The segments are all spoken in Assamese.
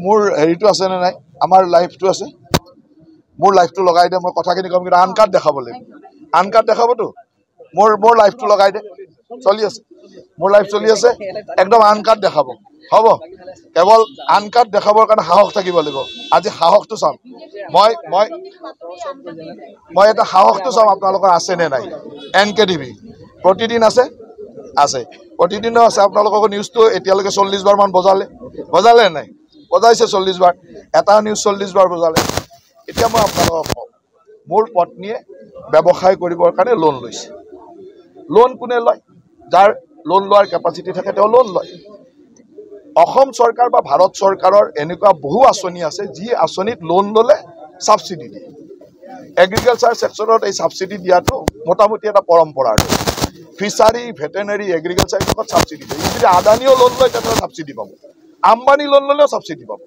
মোৰ হেৰিটো আছে নে নাই আমাৰ লাইফটো আছে মোৰ লাইফটো লগাই দে মই কথাখিনি কম কিন্তু আন কাৰ্ড দেখাব লাগিব আন কাৰ্ড দেখাবতো মোৰ লাইফটো লগাই দে চলি আছে মোৰ লাইফ চলি আছে একদম আন কাৰ্ড দেখাব হ'ব কেৱল আন কাৰ্ড দেখাবৰ কাৰণে সাহস থাকিব লাগিব আজি সাহসটো চাম মই এটা সাহসটো চাম আপোনালোকৰ আছে নে নাই NKTV প্ৰতিদিন আছে প্ৰতিদিনো আছে আপোনালোকৰ নিউজটো এতিয়ালৈকে 40 বাৰ মান বজালে নাই বজাইছে 40 বাৰ এটা নিউজ 40 বাৰ বজালে এতিয়া মই আপোনালোকক কওঁ মোৰ পত্নীয়ে ব্যৱসায় কৰিবৰ কাৰণে লোন লৈছে লোন কোনে লয় যাৰ লোন লোৱাৰ কেপাচিটি থাকে তেওঁ লোন লয় অসম চৰকাৰ বা ভাৰত চৰকাৰৰ এনেকুৱা বহু আঁচনি আছে যি আঁচনিত লোন ললে সাবসিডি দিয়ে এগ্ৰিকালচাৰ সেক্টৰত এই সাবসিডি দিয়াটো মোটামুটি এটা পৰম্পৰা ফিচাৰী ভেটেনাৰী এগ্ৰিকালচাৰ লগত সাবসিডি দিয়ে যদি আদানীও লোন লয় তেতিয়া সাবসিডি পাব আম্বানী লোন ললেও সাবসিডি পাব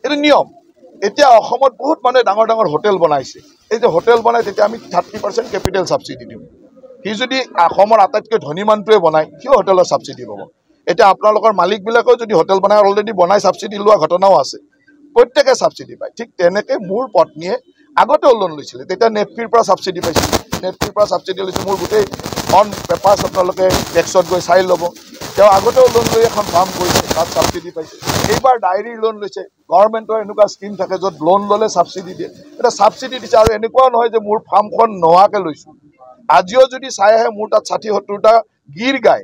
এইটো নিয়ম এতিয়া অসমত বহুত মানে ডাঙৰ হোটেল বনাইছে এই যে হোটেল বনাই তেতিয়া আমি 30% কেপিটেল সাবসিডি দিওঁ সি যদি অসমৰ আটাইতকৈ ধনী মানুহটোৱে বনায় কি হোটেলৰ সাবসিডি পাব এতিয়া আপোনালোকৰ মালিকবিলাকেও যদি হোটেল বনাই অলৰেডি বনাই সাবসিডি লোৱা ঘটনাও আছে প্ৰত্যেকে সাবসিডি পায় ঠিক তেনেকৈ মোৰ পত্নীয়ে আগতেও লোন লৈছিলে তেতিয়া নেফপিৰ পৰা সাবসিডি পাইছিল নেফপিৰ পৰা সাবসিডি লৈছে মোৰ গোটেই অন পেপাৰ্ছ আপোনালোকে টেক্সত গৈ চাই ল'ব তেওঁ আগতেও লোন লৈ এখন ফাৰ্ম কৰিছে তাত সাবসিডি পাইছে এইবাৰ ডায়েৰীৰ লোন লৈছে গভৰ্ণমেণ্টৰ এনেকুৱা স্কিম থাকে য'ত লোন ল'লে সাবসিডি দিয়ে এটা সাবসিডি দিছে আৰু এনেকুৱাও নহয় যে মোৰ ফাৰ্মখন নোহোৱাকৈ লৈছোঁ আজিও যদি চাই আহে মোৰ তাত 60-70টা গিৰ গাই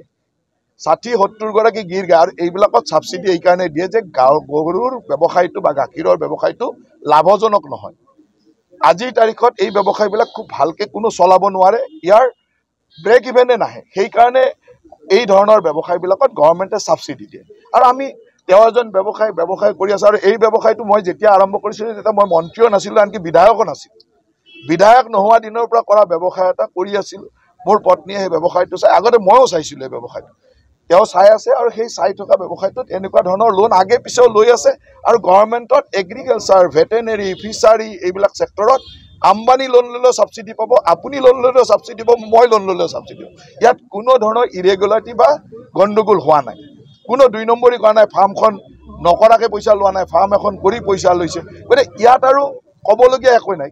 60-70 গৰাকী গিৰ গাই আৰু এইবিলাকত সাবসিডি এইকাৰণে দিয়ে যে গৰুৰ ব্যৱসায়টো বা গাখীৰৰ ব্যৱসায়টো লাভজনক নহয় আজিৰ তাৰিখত এই ব্যৱসায়বিলাক খুব ভালকৈ কোনো চলাব নোৱাৰে ইয়াৰ ব্ৰেক ইভেনে নাহে সেইকাৰণে এই ধৰণৰ ব্যৱসায়বিলাকত গভৰ্ণমেণ্টে সাবসিডি দিয়ে আৰু আমি তেওঁ এজন ব্যৱসায় কৰি আছে আৰু এই ব্যৱসায়টো মই যেতিয়া আৰম্ভ কৰিছিলোঁ তেতিয়া মই মন্ত্ৰীও নাছিলোঁ আনকি বিধায়কো নাছিলোঁ বিধায়ক নোহোৱা দিনৰ পৰা কৰা ব্যৱসায় এটা কৰি আছিল মোৰ পত্নীয়ে সেই ব্যৱসায়টো চাই আগতে ময়ো চাইছিলোঁ এই ব্যৱসায়টো তেওঁ চাই আছে আৰু সেই চাই থকা ব্যৱসায়টোত এনেকুৱা ধৰণৰ লোন আগে পিছেও লৈ আছে আৰু গভৰ্ণমেণ্টত এগ্ৰিকালচাৰ ভেটেনেৰী ফিচাৰী এইবিলাক ছেক্টৰত আম্বানী লোন ল'লেও সাবসিডি পাব আপুনি লোন ল'লেও সাবসিডি পাব মই লোন ল'লেও সাবসিডি পাব ইয়াত কোনো ধৰণৰ ইৰেগুলাৰিটি বা গণ্ডগোল হোৱা নাই কোনো 2 নম্বৰী কৰা নাই ফাৰ্মখন নকৰাকৈ পইচা লোৱা নাই ফাৰ্ম এখন কৰি পইচা লৈছে গতিকে ইয়াত আৰু ক'বলগীয়া একো নাই